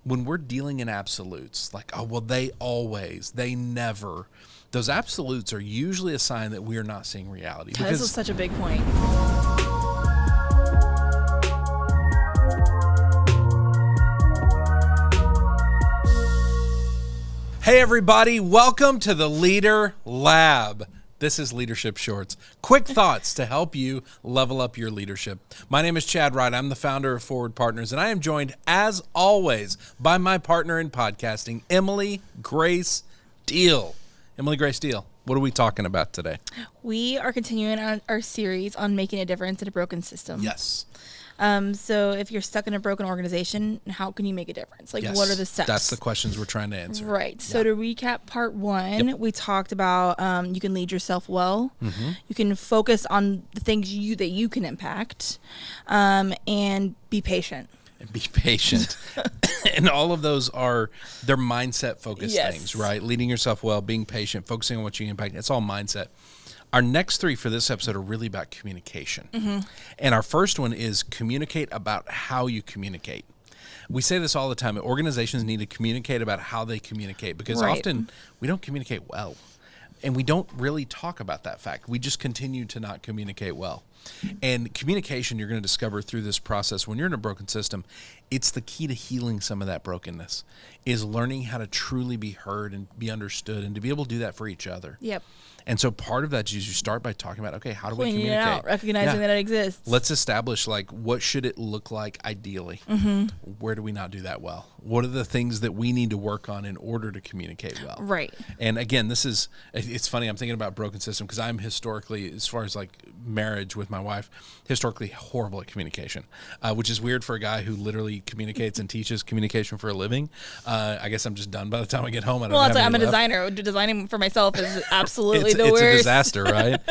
when we're dealing in absolutes, like, oh, well, they always, they never, those absolutes are usually a sign that we are not seeing reality. This is such a big point. Hey, everybody, welcome to the Leader Lab. This is Leadership Shorts. Quick thoughts to help you level up your leadership. My name is Chad Wright. I'm the founder of Forward Partners, and I am joined, as always, by my partner in podcasting, Emily Grace Deal. Emily Grace Deal, what are we talking about today? We are continuing on our series on making a difference in a broken system. Yes. So if you're stuck in a broken organization, how can you make a difference? Like, Yes. what are the steps? That's the questions we're trying to answer. Right. So to recap part one, we talked about you can lead yourself well. Mm-hmm. You can focus on the things that you can impact, and be patient. And be patient. And all of those are, they're mindset focused Yes. things, right? Leading yourself well, being patient, focusing on what you impact. It's all mindset. Our next three for this episode are really about communication. Mm-hmm. And our first one is communicate about how you communicate. We say this all the time. Organizations need to communicate about how they communicate because often we don't communicate well. And we don't really talk about that fact. We just continue to not communicate well. And communication, you're going to discover through this process, when you're in a broken system, it's the key to healing some of that brokenness, is learning how to truly be heard and be understood and to be able to do that for each other. Yep. And so part of that is you start by talking about, okay, how do we Pointing communicate? it out, recognizing that it exists. Let's establish, like, what should it look like ideally? Mm-hmm. Where do we not do that well? What are the things that we need to work on in order to communicate well? Right. And again, it's funny, I'm thinking about broken system because I'm historically, as far as like marriage with my wife, historically horrible at communication, which is weird for a guy who literally communicates and teaches communication for a living. I guess I'm just done by the time I get home. I'm a designer. Designing for myself is absolutely the it's worst. a disaster, right?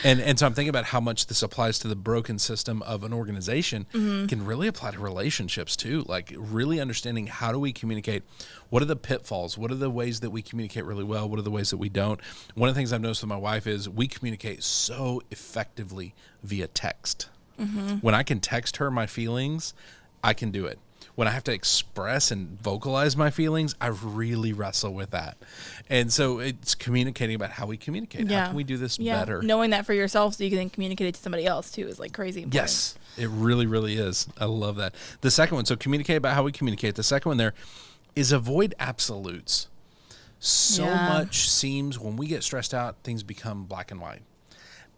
and so I'm thinking about how much this applies to the broken system of an organization. Mm-hmm. Can really apply to relationships too. Like really understanding, how do we communicate? What are the pitfalls? What are the ways that we communicate really well? What are the ways that we don't? One of the things I've noticed with my wife is we communicate so effectively via text. Mm-hmm. When I can text her my feelings, I can do it. When I have to express and vocalize my feelings, I really wrestle with that. And so it's communicating about how we communicate. Yeah. How can we do this better? Knowing that for yourself so you can then communicate it to somebody else too is like crazy important. Yes, it really, really is. I love that. The second one, so communicate about how we communicate. The second one there is avoid absolutes. So much seems, when we get stressed out, things become black and white.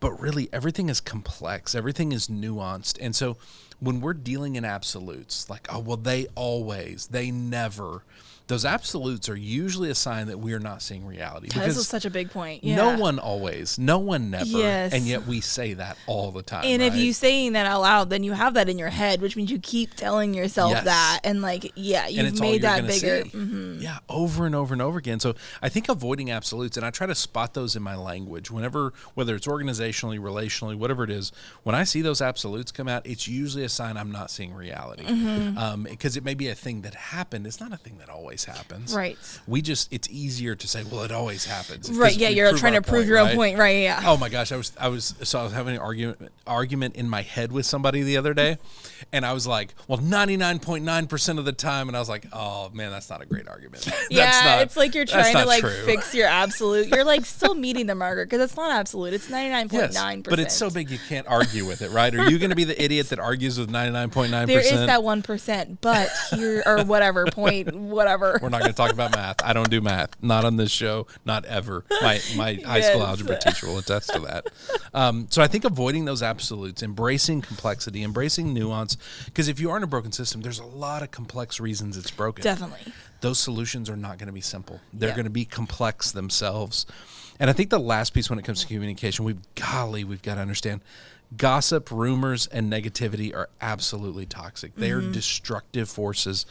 But really, everything is complex. Everything is nuanced. And so when we're dealing in absolutes, like, oh, well, they always, they never, those absolutes are usually a sign that we are not seeing reality. This is such a big point. Yeah. No one always, no one never. Yes. And yet we say that all the time. And right? if you saying that out loud, then you have that in your head, which means you keep telling yourself that. And like, you've made that bigger. Mm-hmm. Yeah, over and over and over again. So I think avoiding absolutes, and I try to spot those in my language whenever, whether it's organizationally, relationally, whatever it is, when I see those absolutes come out, it's usually a sign I'm not seeing reality. Mm-hmm. Because it may be a thing that happened. It's not a thing that always happens. Right. It's easier to say, well, it always happens. Right. Yeah. You're trying to prove your own point. Right. Yeah. Oh my gosh. I was having an argument in my head with somebody the other day, and I was like, well, 99.9% of the time. And I was like, oh man, that's not a great argument. It's like you're trying to like true. fix your absolute. You're like still meeting the marker because it's not absolute. It's 99.9%. Yes, but it's so big you can't argue with it, right? Are you going to be the idiot that argues with 99.9%? There is that 1%, but here or whatever point, whatever. We're not going to talk about math. I don't do math. Not on this show. Not ever. My high school algebra teacher will attest to that. So I think avoiding those absolutes, embracing complexity, embracing nuance, because if you are in a broken system, there's a lot of complex reasons it's broken. Definitely. Those solutions are not going to be simple. They're going to be complex themselves. And I think the last piece when it comes to communication, we've got to understand gossip, rumors, and negativity are absolutely toxic. They are destructive forces.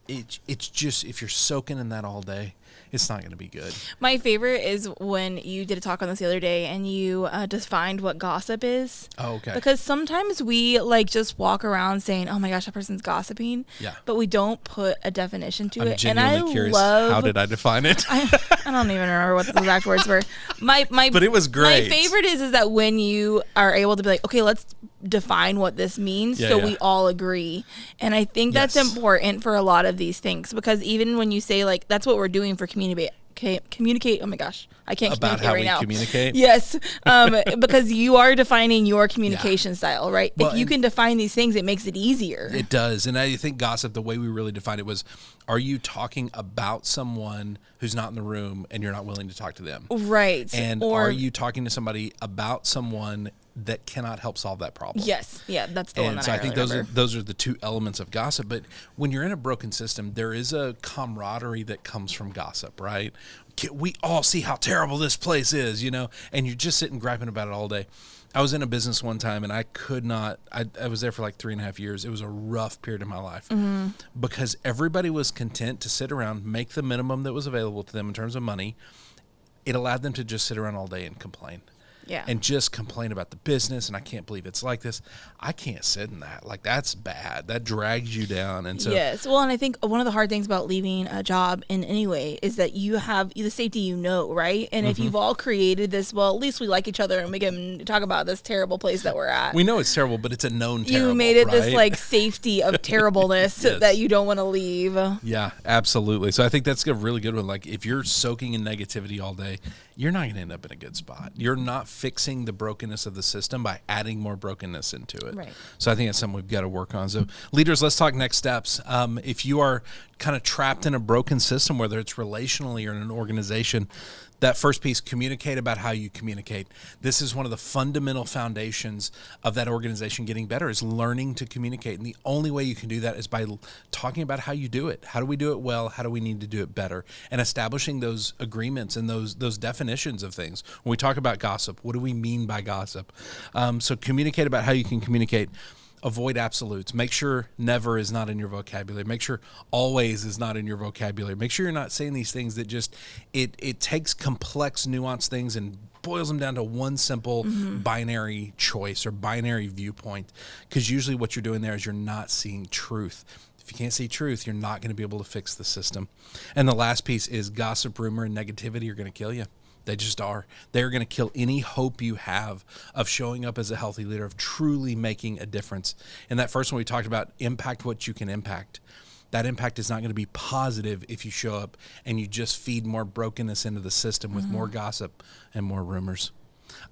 It's just, if you're soaking in that all day, it's not going to be good. My favorite is when you did a talk on this the other day and you defined what gossip is. Oh, okay. Because sometimes we like just walk around saying, "Oh my gosh, that person's gossiping," but we don't put a definition to I'm it. genuinely And I curious. love. How did I define it? I don't even remember what the exact words were. But it was great. My favorite is that when you are able to be like, okay, let's define what this means we all agree. And I think that's important for a lot of these things, because even when you say like that's what we're doing for communicate. Oh my gosh, I can't about communicate how right we now. Communicate. Yes, because you are defining your communication style, right? Well, if you can define these things, it makes it easier. It does, and I think gossip, the way we really defined it was: are you talking about someone who's not in the room and you're not willing to talk to them? Right. And are you talking to somebody about someone that cannot help solve that problem? Yes. Yeah, that's the one that I really think remember. those are the two elements of gossip. But when you're in a broken system, there is a camaraderie that comes from gossip, right? We all see how terrible this place is, and you're just sitting griping about it all day. I was in a business one time and I could not, I was there for like 3.5 years. It was a rough period of my life because everybody was content to sit around, make the minimum that was available to them in terms of money. It allowed them to just sit around all day and complain. Yeah. And just complain about the business, and I can't believe it's like this. I can't sit in that. Like, that's bad. That drags you down. And so yes. Well, and I think one of the hard things about leaving a job in any way is that you have the safety, right? And if you've all created this, well, at least we like each other and we can talk about this terrible place that we're at. We know it's terrible, but it's a known terrible. You made it right? this like safety of terribleness that you don't want to leave. Yeah, absolutely. So I think that's a really good one. Like, if you're soaking in negativity all day, you're not going to end up in a good spot. You're not fixing the brokenness of the system by adding more brokenness into it. Right. So I think that's something we've got to work on. So leaders, let's talk next steps. If you are kind of trapped in a broken system, whether it's relationally or in an organization, that first piece, communicate about how you communicate. This is one of the fundamental foundations of that organization getting better, is learning to communicate. And the only way you can do that is by talking about how you do it. How do we do it well? How do we need to do it better? And establishing those agreements and those definitions of things. When we talk about gossip, what do we mean by gossip? So communicate about how you can communicate. Avoid absolutes. Make sure never is not in your vocabulary. Make sure always is not in your vocabulary. Make sure you're not saying these things that just, it takes complex, nuanced things and boils them down to one simple binary choice or binary viewpoint. Because usually what you're doing there is you're not seeing truth. If you can't see truth, you're not going to be able to fix the system. And the last piece is gossip, rumor, and negativity are going to kill you. They just are. They're going to kill any hope you have of showing up as a healthy leader, of truly making a difference. And that first one we talked about, impact what you can impact. That impact is not going to be positive if you show up and you just feed more brokenness into the system with more gossip and more rumors.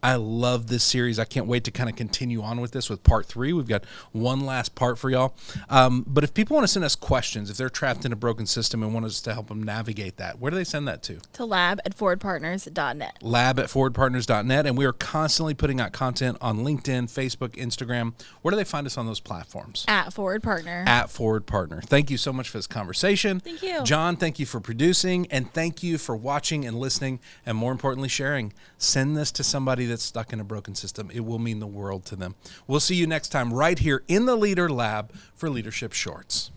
I love this series. I can't wait to kind of continue on with this with part 3. We've got one last part for y'all. But if people want to send us questions, if they're trapped in a broken system and want us to help them navigate that, where do they send that to? To lab@forwardpartners.net. Lab@forwardpartners.net. And we are constantly putting out content on LinkedIn, Facebook, Instagram. Where do they find us on those platforms? @ForwardPartner. @ForwardPartner. Thank you so much for this conversation. Thank you. John, thank you for producing, and thank you for watching and listening, and more importantly, sharing. Send this to somebody that's stuck in a broken system. It will mean the world to them. We'll see you next time right here in the Leader Lab for Leadership Shorts.